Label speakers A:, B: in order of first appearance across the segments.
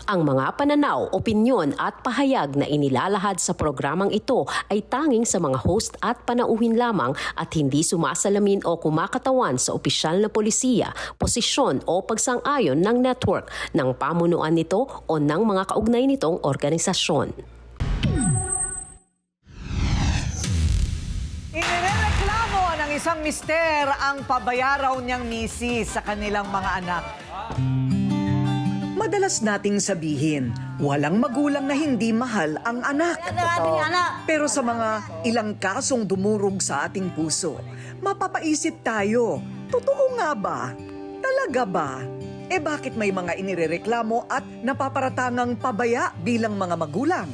A: Ang mga pananaw, opinyon at pahayag na inilalahad sa programang ito ay tanging sa mga host at panauhin lamang at hindi sumasalamin o kumakatawan sa opisyal na polisiya, posisyon o pagsang-ayon ng network, ng pamunuan nito o ng mga kaugnay nitong organisasyon.
B: Inireklamo ng isang mister ang pabayaraw niyang misis sa kanilang mga anak.
C: Madalas nating sabihin, walang magulang na hindi mahal ang anak. Pero sa mga ilang kasong dumurog sa ating puso, mapapaisip tayo, totoo nga ba? Talaga ba? Bakit may mga inirereklamo at napaparatangang pabaya bilang mga magulang?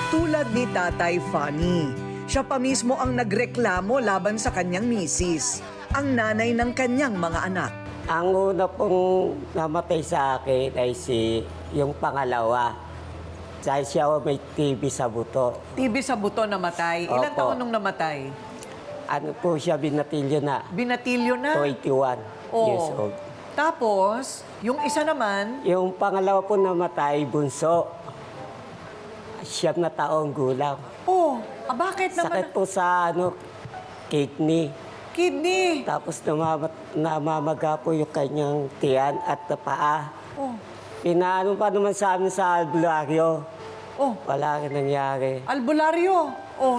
C: Tulad ni Tatay Fanny, siya pa mismo ang nagreklamo laban sa kanyang misis, ang nanay ng kanyang mga anak.
D: Ang una pong namatay sa akin ay yung pangalawa. Dahil siya may TB sa buto.
B: TB sa buto namatay. Ilang
D: Opo.
B: taon nung namatay?
D: Ano po siya, binatilyo na.
B: Binatilyo na?
D: 21 years old.
B: Tapos, yung isa naman,
D: Yung pangalawa po namatay, bunso. 7 na taong gulang.
B: bakit naman?
D: Sakit po sa kidney.
B: Kidney.
D: Tapos namamaga po yung kanyang tiyan at paa. Pinaano pa naman sa amin sa albularyo. Wala rin nangyari.
B: Albularyo.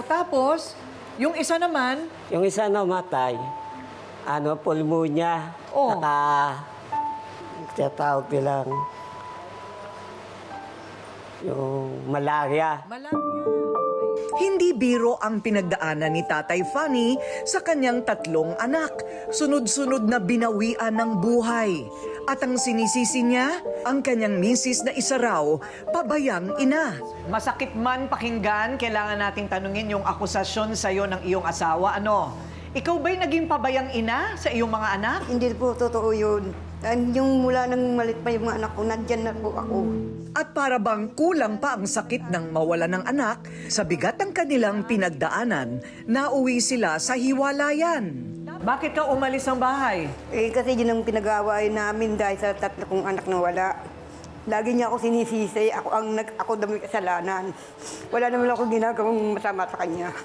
B: Tapos, yung isa naman,
D: Yung isa namatay, pulmonya. Tinatawag nilang yung malaria.
C: Hindi biro ang pinagdaanan ni Tatay Fanny sa kanyang 3 anak. Sunod-sunod na binawian ng buhay. At ang sinisisi niya, ang kanyang misis na isa raw, pabayang ina.
B: masakit man pakinggan, kailangan nating tanungin yung akusasyon sa'yo ng iyong asawa. Ikaw ba'y naging pabayang ina sa iyong mga anak?
E: Hindi po totoo yun. Yung mula nang malit pa yung mga anak ko, nandyan na po ako.
C: At para bang kulang pa ang sakit ng mawala ng anak, sa bigat ng kanilang pinagdaanan, nauwi sila sa hiwalayan.
B: Bakit ka umalis ng bahay?
E: Kasi yun ang pinag-aaway namin dahil sa 3 kong anak na wala. Lagi niya ako sinisisi, ako dami kasalanan. Wala naman ako ginagawang masama sa kanya.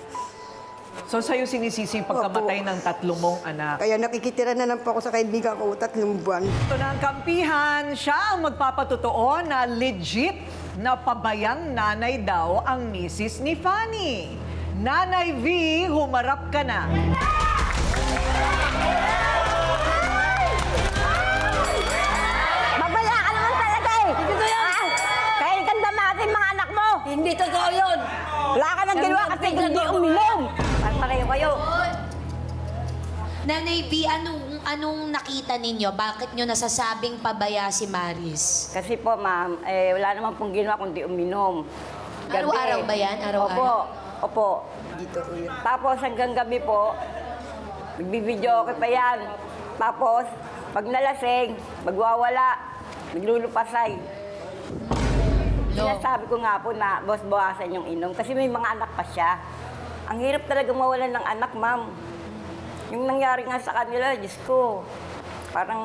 B: So sa'yo sinisisi yung pagkamatay ng 3 mong anak.
E: Kaya nakikitira na lang po ako sa kaibigan ko 3 buwan.
B: Ito na ang kampihan. Siya ang magpapatotoo na legit na pabayang nanay daw ang misis ni Fanny. Nanay V, humarap ka na.
F: Babala ka naman talaga eh! Hindi totoo yun! Kaya ikang damatin mga anak mo! Hindi totoo yun! Wala ka nang ginawa kasi hindi uminom! Pareho kayo!
G: Nanay B, anong nakita ninyo? Bakit nyo nasasabing pabaya si Maris?
F: Kasi po, ma'am, wala naman pong ginawa kundi uminom.
G: Araw-araw ba yan? Araw-araw?
F: Opo.
E: Dito ko yun.
F: Tapos hanggang gabi po, magbibideo ko pa yan. Tapos, pag nalasing, magwawala, maglulupasay. Sinasabi ko nga po na, boss, bawasan yung inom. Kasi may mga anak pa siya. Ang hirap talaga mawalan ng anak, ma'am. Yung nangyari nga sa kanila, Diyos ko, parang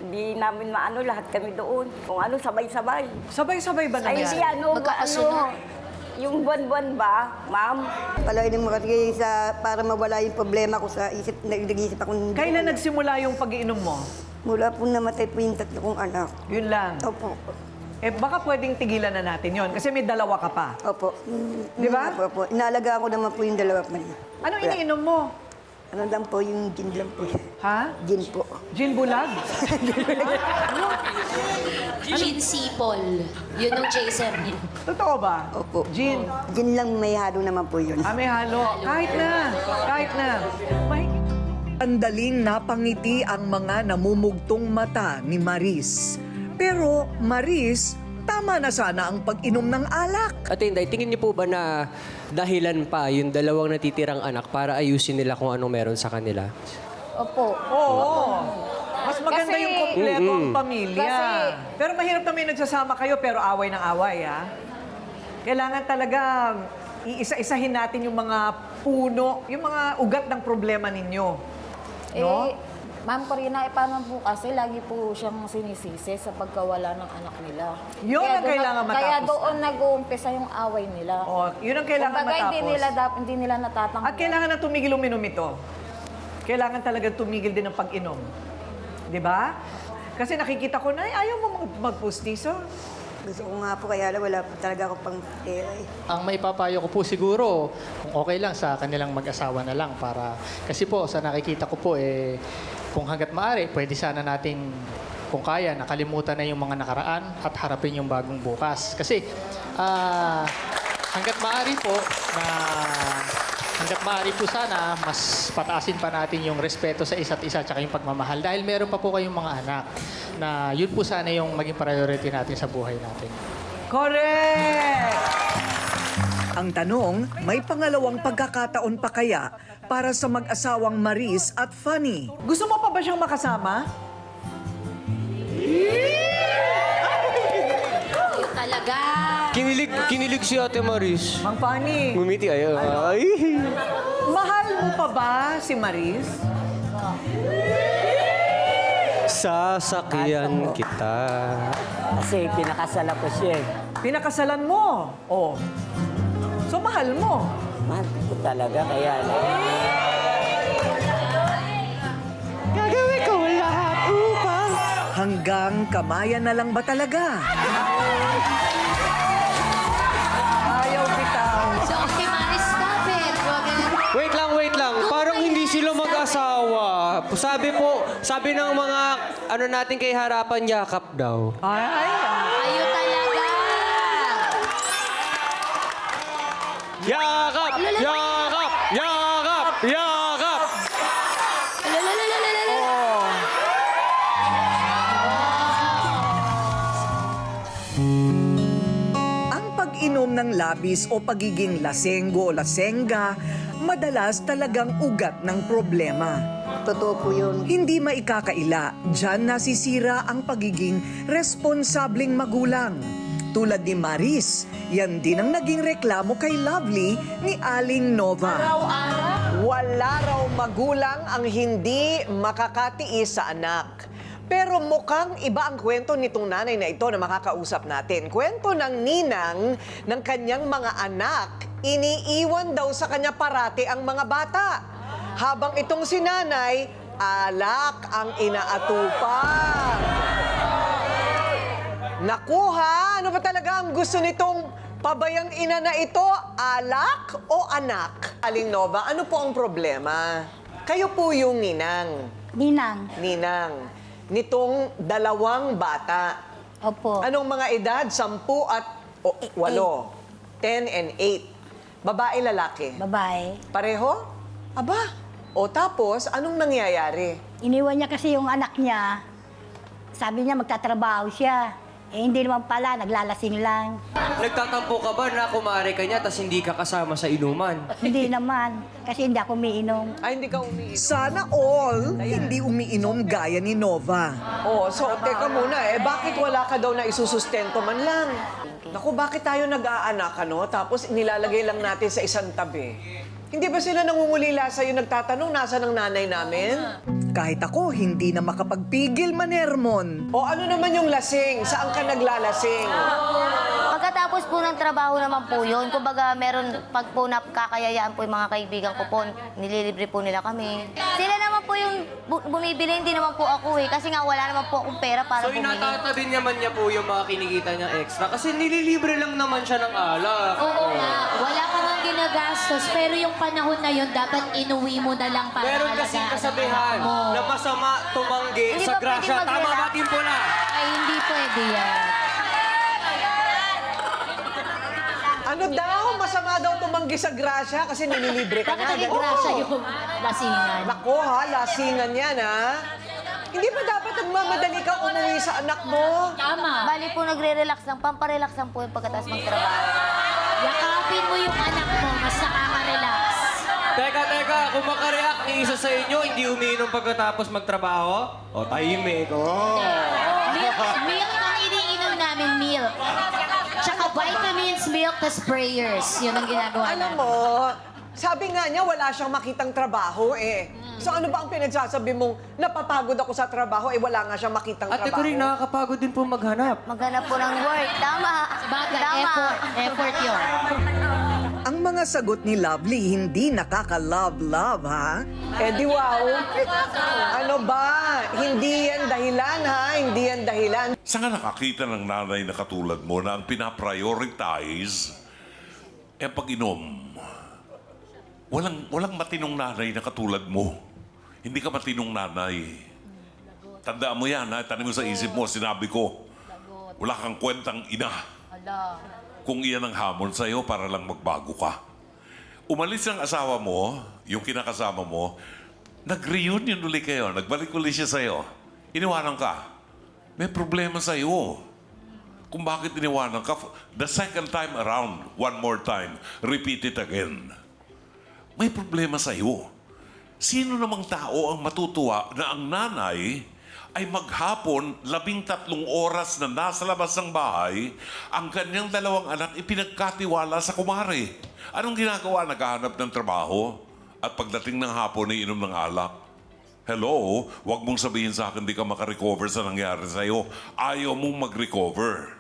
F: hindi namin maano lahat kami doon. Kung sabay-sabay.
B: Sabay-sabay ba
F: Ay,
B: nangyari?
F: hindi
G: Magkakasunod.
F: yung buwan-buwan ba, ma'am?
E: Palagi mo kasi para mawala yung problema ko sa isip, nag-iisip ako.
B: Kailan nagsimula yung pag-iinom mo?
E: Mula po namatay po yung 3 kong anak.
B: Yun lang.
E: Opo.
B: Baka pwedeng tigilan na natin yon kasi may 2 ka pa.
E: Opo.
B: Di ba?
E: Opo. Inaalagaan ko naman po yung 2 pa niya.
B: Anong iniinom mo?
E: Ano lang po, yung gin lang po.
B: Ha?
E: Gin po.
B: Gin bulag?
G: Gin Sipol. Yun ang chaser niya.
B: Totoo ba?
E: Opo.
B: Gin.
E: Gin lang may halo naman po yun.
B: May halo. Kahit na. Kahit na.
C: Sandaling napangiti ang mga namumugtong mata ni Maris. Pero Maris, tama na sana ang pag-inom ng alak.
H: Ate Inday, tingin niyo po ba na dahilan pa yung 2 natitirang anak para ayusin nila kung anong meron sa kanila?
F: Opo.
B: Oo. Mas maganda
F: Kasi-
B: yung kompleto ang pamilya. Pero mahirap na may nagsasama kayo pero away ng away, ha? Kailangan talaga iisa-isahin natin yung mga puno, yung mga ugat ng problema ninyo. No?
I: Ma'am Corina, paano po kasi lagi po siyang sinisisi sa pagkawala ng anak nila.
B: Yun ang
I: doon
B: kailangan matapos.
I: Kaya doon nag-uumpisa yung away nila.
B: Oh, yun ang kailangan
I: Kumbaga,
B: matapos.
I: hindi nila natatanggal.
B: At kailangan na tumigil uminom ito. Kailangan talaga tumigil din ang pag-inom. Di ba? Kasi nakikita ko na, ayaw mo magpustiso.
E: Gusto ko nga po, kaya wala po talaga ako pang pera eh.
J: Ang maipapayo ko po siguro, kung okay lang sa kanilang mag-asawa na lang para, kasi po sa nakikita ko po kung hanggat maaari, pwede sana nating, kung kaya, nakalimutan na yung mga nakaraan at harapin yung bagong bukas. Kasi hanggat maaari po sana, mas pataasin pa natin yung respeto sa isa't isa at yung pagmamahal. Dahil meron pa po kayong mga anak na yun po sana yung maging priority natin sa buhay natin.
B: Correct!
C: Ang tanong, may pangalawang pagkakataon pa kaya para sa mag-asawang Maris at Fanny?
B: Gusto mo pa ba siyang makasama?
G: Kayo talaga.
H: Kinilig si Ate Maris.
B: Mang Fanny,
H: Ngumiti ayaw. Ay.
B: mahal mo pa ba si Maris?
H: Sasakyan kita.
D: Kasi pinakasala ko siya eh.
B: Pinakasalan mo. Oh. So, mahal mo.
D: Mahal ko talaga, kaya
H: Gagawin ko lahat upang...
C: Hanggang kamayan na lang ba talaga?
B: Ayaw bitaw.
G: So, okay, Maris, stop it.
H: Wait lang. Parang hindi sila mag-asawa. Sabi ng mga ano natin kay harapan, yakap daw.
B: Ay.
G: Kayo talaga.
H: Yakap! Yakap! Yakap! Yakap!
G: Lalalala.
C: Ang pag-inom ng labis o pagiging lasenggo o lasenga, madalas talagang ugat ng problema.
E: Totoo po yun.
C: Hindi maikakaila, diyan nasisira ang pagiging responsableng magulang. Tulad ni Maris, yan din ang naging reklamo kay Lovely ni Aling Nova.
B: Wala raw magulang ang hindi makakatiis sa anak. Pero mukhang iba ang kwento nitong nanay na ito na makakausap natin. Kwento ng ninang ng kanyang mga anak. Iniiwan daw sa kanya parati ang mga bata. Habang itong si nanay, alak ang inaatupan. Nakuha, ano ba talaga ang gusto nitong pabayang ina na ito? Alak o anak? Aling Nova, ano po ang problema? Kayo po yung ninang.
I: Ninang.
B: Ninang. Nitong dalawang bata.
I: Opo.
B: Anong mga edad? 10 at 8. 10 and 8. Babae, lalaki?
I: Babae.
B: Pareho? Aba. O tapos, anong nangyayari?
I: Iniwan niya kasi yung anak niya. Sabi niya magtatrabaho siya. Hindi naman pala, naglalasing lang.
H: Nagtatampo ka ba na kumare ka niya tas hindi ka kasama sa inuman?
I: Hindi naman, kasi hindi ako umiinom.
B: Ay, hindi ka umiinom.
C: Sana all hindi umiinom gaya ni Nova.
B: Oh, so teka muna bakit wala ka daw na isusustento man lang? Naku, bakit tayo nag-aanak, ano? Tapos nilalagay lang natin sa isang tabi. Hindi ba sila nangungulila sa'yo nagtatanong, nasa ng nanay namin?
C: Kahit ako, hindi na makapagpigil, Manermon.
B: O ano naman yung lasing? Saan ka naglalasing?
K: Pagkatapos po ng trabaho naman po yun, kumbaga meron, pag po nakakayayaan po yung mga kaibigan ko po, nililibre po nila kami. Sila naman po yung bumibili, hindi naman po ako eh, kasi nga wala naman po akong pera para
H: So
K: bumili.
H: inatatabi naman niya po yung mga kinikita niya extra kasi nililibre lang naman siya ng alak.
G: Oo nga, wala ka nga ginagastos, pero yung panahon na yun, dapat inuwi mo na lang para
H: Meron kasing
G: alagaan ang
H: kasabihan
G: anak mo.
H: na masama tumanggi
K: Hindi
H: sa
K: ba pwedeng
H: grasya. Tama
K: mag-relax?
H: ba, Timpo na?
G: Ay, hindi pwede yan.
B: Ano daw? Masama daw tumanggi sa grasya kasi nililibre ka
G: Bakit
B: na.
G: naging
B: Ganun.
G: grasya yung lasingan?
B: Nako ha, lasingan yan ha. Hindi ba dapat nagmamadali ka umuwi sa anak mo?
G: Tama.
K: Bali po nagre-relax lang, pamparelax lang po yung pagkatapos magtrabaho.
G: Yakapin mo yung anak mo, mas nakaka-relax.
H: Teka, kung makareact ni isa sa inyo, hindi umiinom pagkatapos magtrabaho? O, tahimik. Oh.
G: Milk ang iniinom namin, milk. Tsaka vitamins, milk, tas prayers. Yun ang ginagawa
B: Alam
G: namin.
B: mo, sabi nga niya wala siyang makitang trabaho eh. So ano ba ang pinagsasabi mong napapagod ako sa trabaho, wala nga siyang makitang
H: Ate
B: trabaho?
H: ko rin, nakakapagod din po maghanap.
K: Maghanap po ng work. Tama.
G: Sabagay,
K: Tama.
G: effort yun.
C: Ang mga sagot ni Lovely hindi nakaka-love-love, ha?
B: Eh di wow. Ano ba? Hindi yan dahilan, ha? Hindi yan dahilan.
L: Saan ka nakakita ng nanay na katulad mo na ang pinaprioritize pag-inom? Walang matinong nanay na katulad mo. Hindi ka matinong nanay. Tandaan mo yan, ha? Tanim mo sa isip mo, sinabi ko. Wala kang kwentang ina. Kung iyan ang hamon sa'yo para lang magbago ka. Umalis ang asawa mo, yung kinakasama mo, nag-reunion uli kayo, nagbalik uli siya sa'yo. Iniwanan ka. May problema sa'yo. Kung bakit iniwanan ka, the second time around, one more time, repeat it again. May problema sa'yo. Sino namang tao ang matutuwa na ang nanay ay maghapon 13 oras na nasa labas ng bahay, ang kanyang 2 anak ipinagkatiwala sa kumare. Anong ginagawa? Naghahanap ng trabaho at pagdating ng hapon ay inom ng alak. Hello? Huwag mong sabihin sa akin di ka makarecover sa nangyari sa'yo. Ayaw mong mag-recover.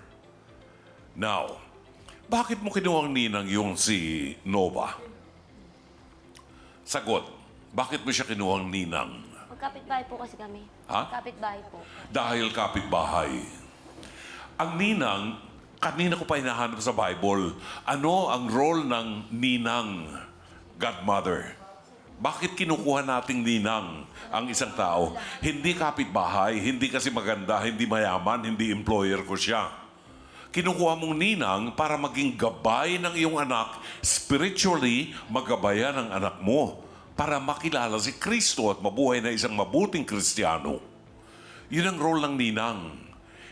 L: Now, bakit mo kinuhang ninang yung si Nova? Sagot, bakit mo siya kinuhang ninang?
K: Magkapit-bahay po kasi kami.
L: Ha?
K: Kapit-bahay po.
L: Dahil kapitbahay. Ang ninang, kanina ko pa hinahanap sa Bible, ano ang role ng ninang, godmother? Bakit kinukuha nating ninang ang isang tao? Hindi kapitbahay, hindi kasi maganda, hindi mayaman, hindi employer ko siya. Kinukuha mong ninang para maging gabay ng iyong anak, spiritually, magabayan ang anak mo para makilala si Kristo at mabuhay na isang mabuting Kristiyano. Yun ang role ng ninang.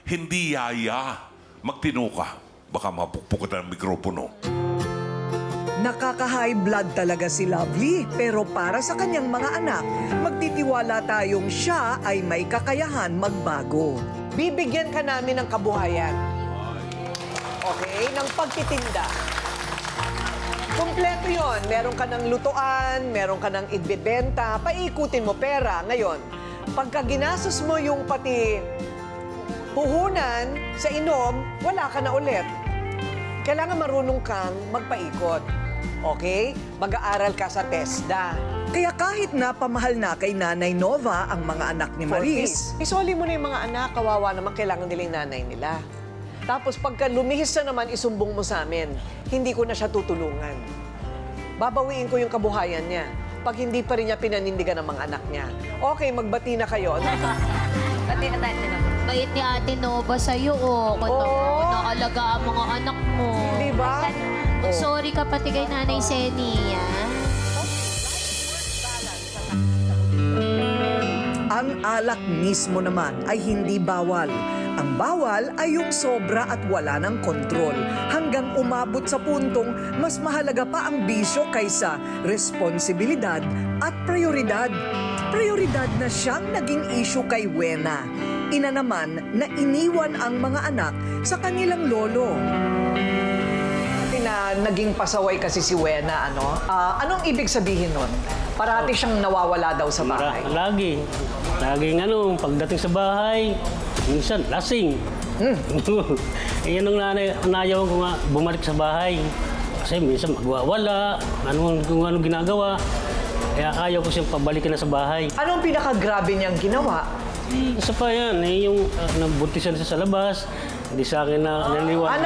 L: Hindi yaya. Magtino ka. Baka mapukpukot ang mikropono.
C: Nakaka-high blood talaga si Lovely, pero para sa kanyang mga anak, magtitiwala tayong siya ay may kakayahan magbago.
B: Bibigyan ka namin ng kabuhayan. Okay? Ng pagtitinda. Kompleto yon. Meron ka ng lutuan, meron ka ng ibebenta, paikutin mo pera. Ngayon, pagka ginastos mo yung pati puhunan sa inom, wala ka na ulit. Kailangan marunong kang magpaikot. Okay? Mag-aaral ka sa TESDA.
C: Kaya kahit napamahal na kay Nanay Nova ang mga anak ni Maris,
B: isoli mo na yung mga anak, kawawa naman, kailangan nila yung nanay nila. Tapos pagka lumihis na naman, isumbong mo sa amin. Hindi ko na siya tutulungan. Babawiin ko yung kabuhayan niya. Pag hindi pa rin niya pinanindigan ng mga anak niya. Okay, magbati na kayo.
K: Pati na tayo sila.
G: Bait ni Ate Nova sa'yo, oh.
B: Oo.
G: Nakalaga ang mga anak mo.
B: Di ba?
G: Sorry ka pati kay Nanay Seni, ah.
C: ang alak mismo naman ay hindi bawal. Ang bawal ay yung sobra at wala ng kontrol hanggang umabot sa puntong mas mahalaga pa ang bisyo kaysa responsibilidad at prioridad. Prioridad na siyang naging issue kay Wena. Ina naman na iniwan ang mga anak sa kanilang lolo.
B: Na naging pasaway kasi si Wena, ano? Anong ibig sabihin nun? Parati siyang nawawala daw sa bahay.
M: Lagi. Laging pagdating sa bahay, minsan lasing. Iyan ang nayawan ko nga bumalik sa bahay. Kasi minsan magwawala, kung anong ginagawa. Kaya ayaw ko siyang pabalikin na sa bahay.
B: Anong pinakagrabe niyang ginawa?
M: Isa pa yan, yung nabuntisan siya sa labas. Hindi sa akin na naliwan.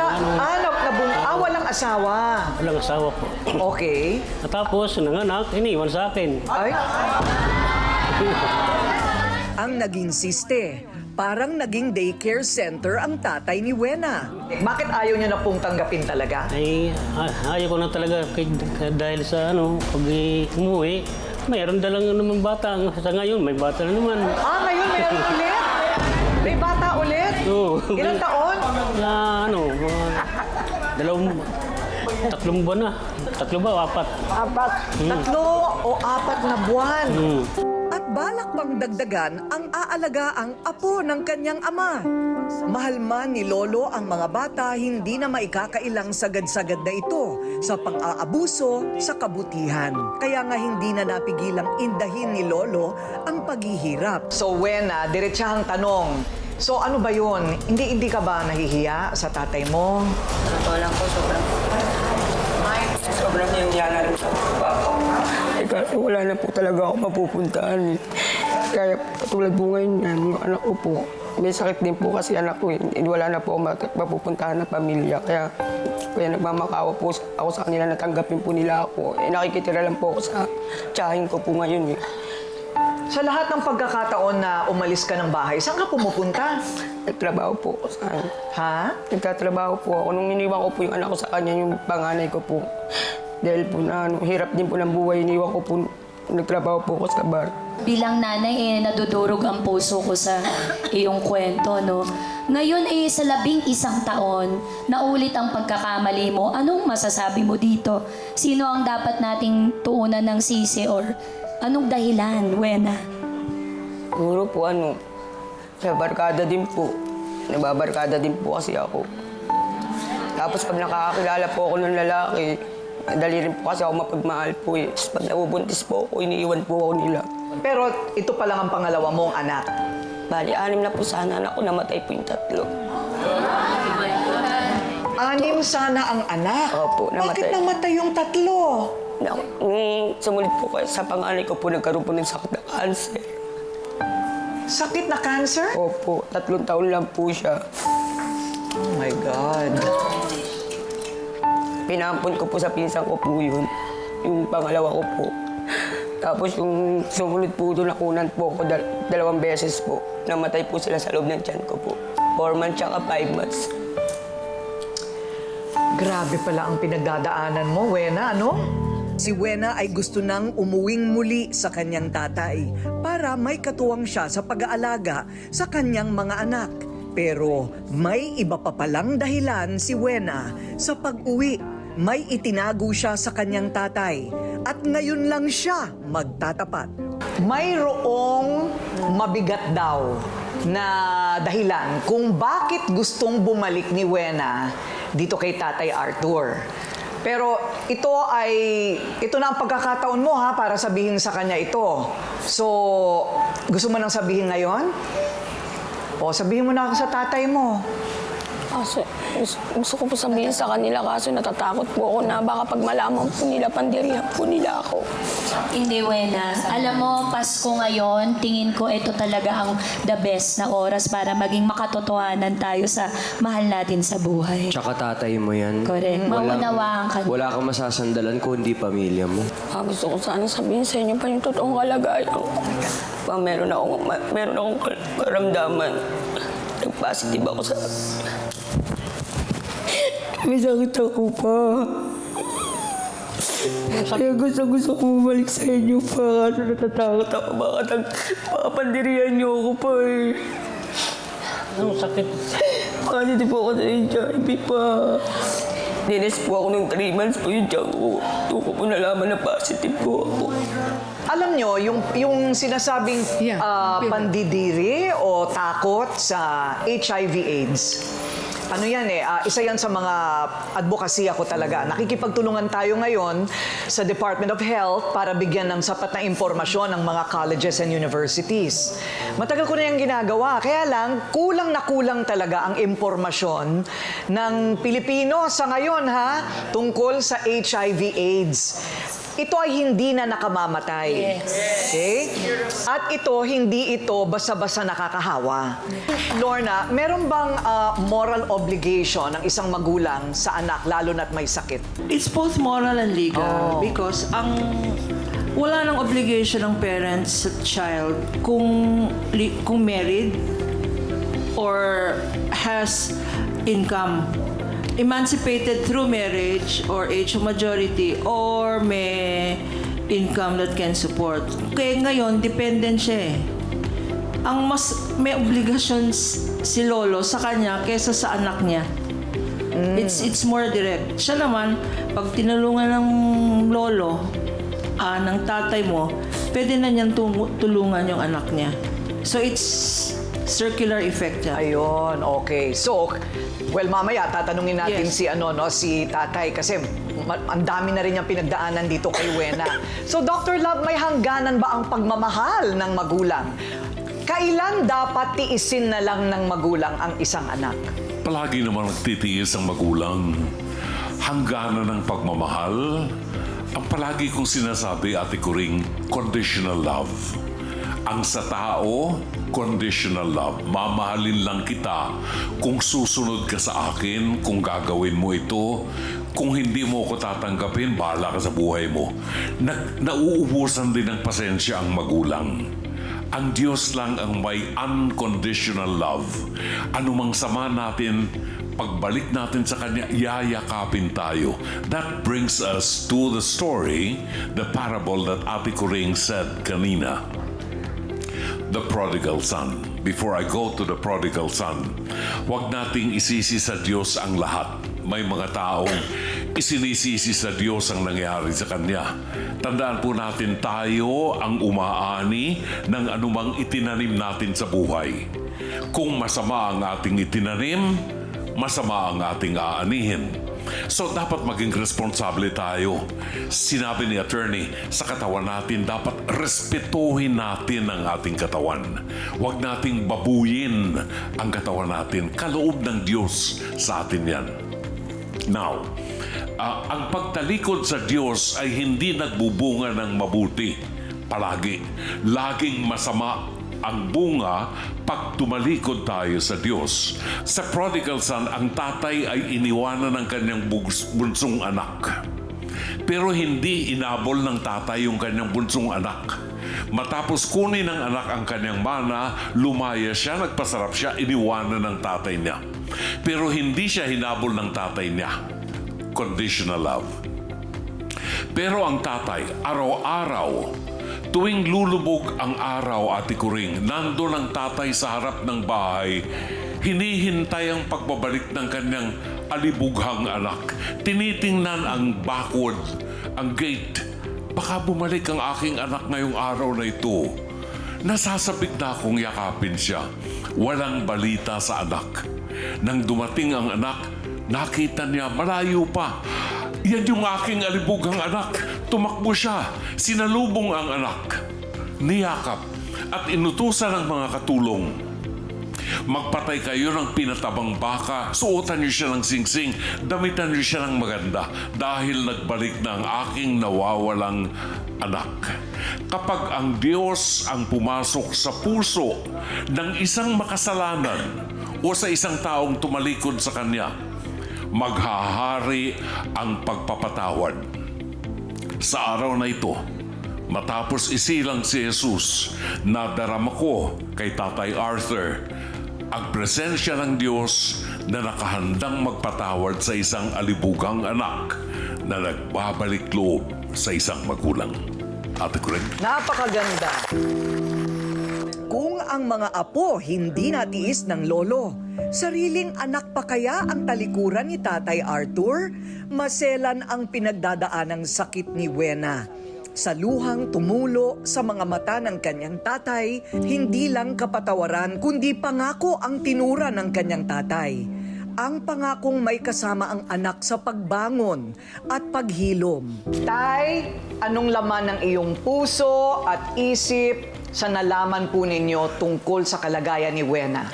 B: Walang asawa.
M: Walang asawa po.
B: Okay.
M: At tapos, nanganak, iniwan sa akin.
B: Ay?
C: Ang naging siste, parang naging daycare center ang tatay ni Wena.
B: Bakit ayaw niya na pong tanggapin talaga?
M: Ay, ayaw ko na talaga dahil sa pag umuwi, mayroon dalang naman bata. Sa ngayon, may bata na naman.
B: Ngayon meron ulit? May bata ulit?
M: Oo.
B: Ilang taon?
M: Na tatlong buwan na. 3 ba? 4?
B: 3 o 4 na buwan.
C: At balak bang dagdagan ang aalagaang apo ng kanyang ama. Mahal man ni Lolo ang mga bata, hindi na maikakailang sagad-sagad na ito sa pang-aabuso sa kabutihan. Kaya nga hindi na napigilang indahin ni Lolo ang paghihirap.
B: So, Wena, diretsahang tanong. So, ano ba yun? Hindi ka ba nahihiya sa tatay mo?
F: Totoo lang po, sobrang hihiya na rin po.
N: Kasi wala na po talaga ako mapupuntahan. Kaya katulad po ngayon yan, yung anak ko po, may sakit din po kasi anak ko. Wala na po ako mapupuntahan ng pamilya. Kaya nagmamakawa po ako sa kanila, natanggapin po nila ako. Nakikitira lang po ako sa tiyahin ko po ngayon.
B: Sa lahat ng pagkakataon na umalis ka ng bahay, saan ka pumupunta?
N: Nagtrabaho po ako sa kanya.
B: Ha?
N: Nagtatrabaho po ako. Nung iniwan ko po yung anak ko sa kanya, yung panganay ko po. Dahil po na hirap din po ng buhay, iniwan ko po, nagtrabaho po ako sa bar.
G: Bilang nanay, nadudurog ang puso ko sa iyong kwento, no? Ngayon sa 11 taon, naulit ang pagkakamali mo. Anong masasabi mo dito? Sino ang dapat nating tuunan ng sisi or anong dahilan, Wena?
N: Siguro po sa barkada din po. Nababarkada din po kasi ako. Tapos pag nakakakilala po ako ng lalaki, madali rin po kasi ako mapagmahal po eh. Pag nabubuntis po ako, iniiwan po ako nila.
B: Pero ito pa lang ang pangalawa mong anak.
N: Bali, 6 na po sana anak ko, namatay po yung 3.
B: 6 sana ang anak?
N: Opo, namatay.
B: Bakit namatay yung 3?
N: Nung sumulit po kayo sa panganay ko po, nagkaroon po ng sakit na cancer.
B: Sakit na cancer?
N: Opo, 3 taon lang po siya.
B: Oh my God.
N: Pinampun ko po sa pinsan ko po yun, yung pangalawa ko po. Tapos yung sumunod po doon, nakunan po ako 2 beses po. Namatay po sila sa loob ng tiyan ko po. 4 months tsaka 5 months.
B: Grabe pala ang pinagdadaanan mo, Wena, ano?
C: Si Wena ay gusto nang umuwing muli sa kanyang tatay para may katuwang siya sa pag-aalaga sa kanyang mga anak. Pero may iba pa palang dahilan si Wena sa pag-uwi. May itinago siya sa kanyang tatay at ngayon lang siya magtatapat.
B: Mayroong mabigat daw na dahilan kung bakit gustong bumalik ni Wena dito kay Tatay Arthur. Pero ito na ang pagkakataon mo ha para sabihin sa kanya ito. So, gusto mo nang sabihin ngayon? O, sabihin mo na sa tatay mo.
N: Kasi gusto ko po sabihin sa kanila kaso natatakot po ako na baka pag malaman po nila, pandirihan po nila ako.
G: Hindi, Wena. Alam mo, Pasko ngayon, tingin ko ito talaga ang the best na oras para maging makatotohanan tayo sa mahal natin sa buhay.
H: Tsaka tatay mo yan.
G: Correct. Maunawaan ka.
H: Wala kang masasandalan kung hindi pamilya mo.
N: Gusto ko sana sabihin sa inyo pa yung totoong kalagayan ko. Meron akong karamdaman. Nag-positive ako sa... May sakit ako pa. Kaya gusto ko bumalik sa inyo pa. Kaso natatakot ako. Baka pandirihan niyo ako pa eh.
M: Anong sakit?
N: Kasi di po ako sa HIV pa. Dinis po ako ng 3 months po yung tiyan ko. Doon ko po nalaman na positive po ako.
B: Alam nyo, yung sinasabing pandidiri o takot sa HIV/AIDS, ano yan isa yan sa mga advokasya ko talaga. Nakikipagtulungan tayo ngayon sa Department of Health para bigyan ng sapat na impormasyon ng mga colleges and universities. Matagal ko na yung ginagawa, kaya lang kulang na kulang talaga ang impormasyon ng Pilipino sa ngayon tungkol sa HIV/AIDS. Ito ay hindi na nakamamatay. Yes. Okay? At hindi ito basta-basta nakakahawa. Lorna, meron bang moral obligation ng isang magulang sa anak, lalo na't may sakit?
O: It's both moral and legal because wala nang obligation ng parents sa child kung married or has income. Emancipated through marriage or age of majority or may income that can support. Kaya ngayon, dependent siya eh. Ang mas may obligations si lolo sa kanya kesa sa anak niya. It's more direct. Siya naman, pag tinulungan ng lolo, ng tatay mo, pwede na niyang tulungan yung anak niya. So it's circular effect yan.
B: Ayun, okay. So, well, mamaya tatanungin natin si tatay kasi ang dami na rin niyang pinagdaanan dito kay Wena. So, Dr. Love, may hangganan ba ang pagmamahal ng magulang? Kailan dapat tiisin na lang ng magulang ang isang anak?
L: Palagi naman nagtitiis ang magulang. Hangganan ng pagmamahal, ang palagi kong sinasabi, Ate Kuring, conditional love. Ang sa tao, conditional love. Mamahalin lang kita kung susunod ka sa akin, kung gagawin mo ito. Kung hindi mo ko tatanggapin, bahala ka sa buhay mo. Nauubusan din ng pasensya ang magulang. Ang Diyos lang ang may unconditional love. Anumang sama natin, pagbalik natin sa Kanya, yayakapin tayo. That brings us to the story, the parable that Ate Kuring said kanina. The prodigal son. Before I go to the prodigal son, huwag nating isisi sa Diyos ang lahat. May mga taong isinisisi sa Diyos ang nangyari sa Kanya. Tandaan po natin, tayo ang umaani ng anumang itinanim natin sa buhay. Kung masama ang ating itinanim, masama ang ating aanihin. So, dapat maging responsable tayo. Sinabi ni attorney, sa katawan natin, dapat respetuhin natin ang ating katawan. Huwag nating babuyin ang katawan natin. Kaloob ng Diyos sa atin yan. Now, ang pagtalikod sa Diyos ay hindi nagbubunga ng mabuti. Palagi. Laging masama ang bunga pag tumalikod tayo sa Diyos. Sa prodigal son, ang tatay ay iniwanan ng kanyang bunsong anak. Pero hindi inabol ng tatay yung kanyang bunsong anak. Matapos kunin ng anak ang kanyang mana, lumaya siya, nagpasarap siya, iniwanan ng tatay niya. Pero hindi siya hinabol ng tatay niya. Conditional love. Pero ang tatay, araw-araw, tuwing lulubog ang araw, Ate Kuring, nandun ang tatay sa harap ng bahay, hinihintay ang pagbabalik ng kanyang alibughang anak. Tinitingnan ang backward, ang gate. Baka bumalik ang aking anak ngayong araw na ito. Nasasabik na akong yakapin siya. Walang balita sa anak. Nang dumating ang anak, nakita niya malayo pa. Yan yung aking alibughang anak. Tumakbo siya. Sinalubong ang anak. Niyakap at inutusan ng mga katulong. Magpatay kayo ng pinatabang baka, suotan niyo siya ng singsing, damitan niyo siya ng maganda dahil nagbalik na ang aking nawawalang anak. Kapag ang Diyos ang pumasok sa puso ng isang makasalanan o sa isang taong tumalikod sa Kanya, maghahari ang pagpapatawad. Sa araw na ito, matapos isilang si Jesus, nadarama ko kay Tatay Arthur ang presensya ng Diyos na nakahandang magpatawad sa isang alibugang anak na nagbabalik loob sa isang magulang. Ate Kuring.
B: Napakaganda.
C: Kung ang mga apo hindi natiis ng lolo, sariling anak pa kaya ang talikuran ni Tatay Arthur? Maselan ang pinagdadaanang sakit ni Wena. Sa luhang tumulo sa mga mata ng kanyang tatay, hindi lang kapatawaran kundi pangako ang tinura ng kanyang tatay. Ang pangakong may kasama ang anak sa pagbangon at paghilom.
B: Tay, anong laman ng iyong puso at isip sa nalaman po ninyo tungkol sa kalagayan ni Wena?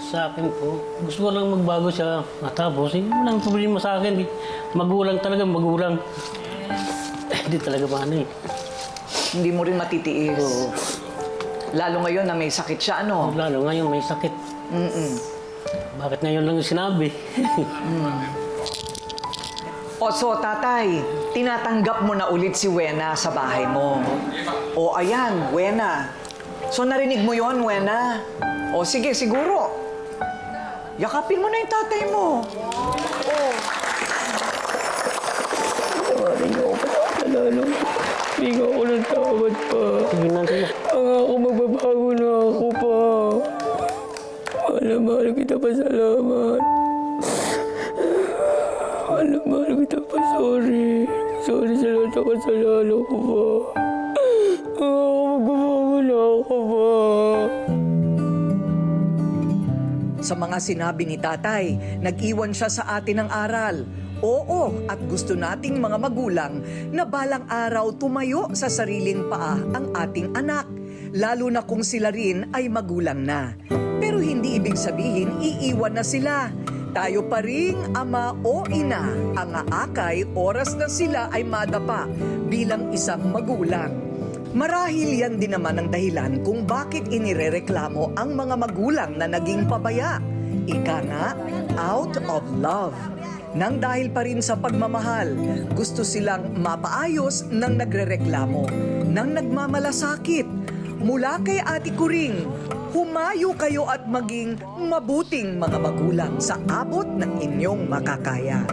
M: Sa akin po, gusto ko lang magbago siya. Matapos, walang problema sa akin. Magulang talaga, magulang. Hindi talaga paano eh.
B: Hindi mo rin matitiis.
M: Oo.
B: Lalo ngayon na may sakit siya, ano?
M: Lalo ngayon may sakit. Bakit ngayon lang yung sinabi?
B: O so, tatay, tinatanggap mo na ulit si Wena sa bahay mo. O ayan, Wena. So narinig mo yon, Wena? O sige, siguro. Yakapin mo na yung tatay mo.
N: Lalo, hindi ko ako ng tawad pa.
M: Sige na, sige.
N: Ang ako magbabago na ako pa. Mahal kita pa, salamat. Mahal kita pa, sorry. Sorry sa lahat ng kasalanan ko pa. Ang ako magbabago na ako pa.
C: Sa mga sinabi ni tatay, nag-iwan siya sa atin ng aral. Oo, at gusto nating mga magulang na balang araw tumayo sa sariling paa ang ating anak, lalo na kung sila rin ay magulang na. Pero hindi ibig sabihin iiwan na sila. Tayo pa ring ama o ina ang aakay oras na sila ay madapa bilang isang magulang. Marahil yan din naman ang dahilan kung bakit inirereklamo ang mga magulang na naging pabaya. Ika nga, out of love. Nang dahil pa rin sa pagmamahal, gusto silang mapaayos ng nagrereklamo, ng nagmamalasakit. Mula kay Ate Kuring, humayo kayo at maging mabuting mga magulang sa abot ng inyong makakaya.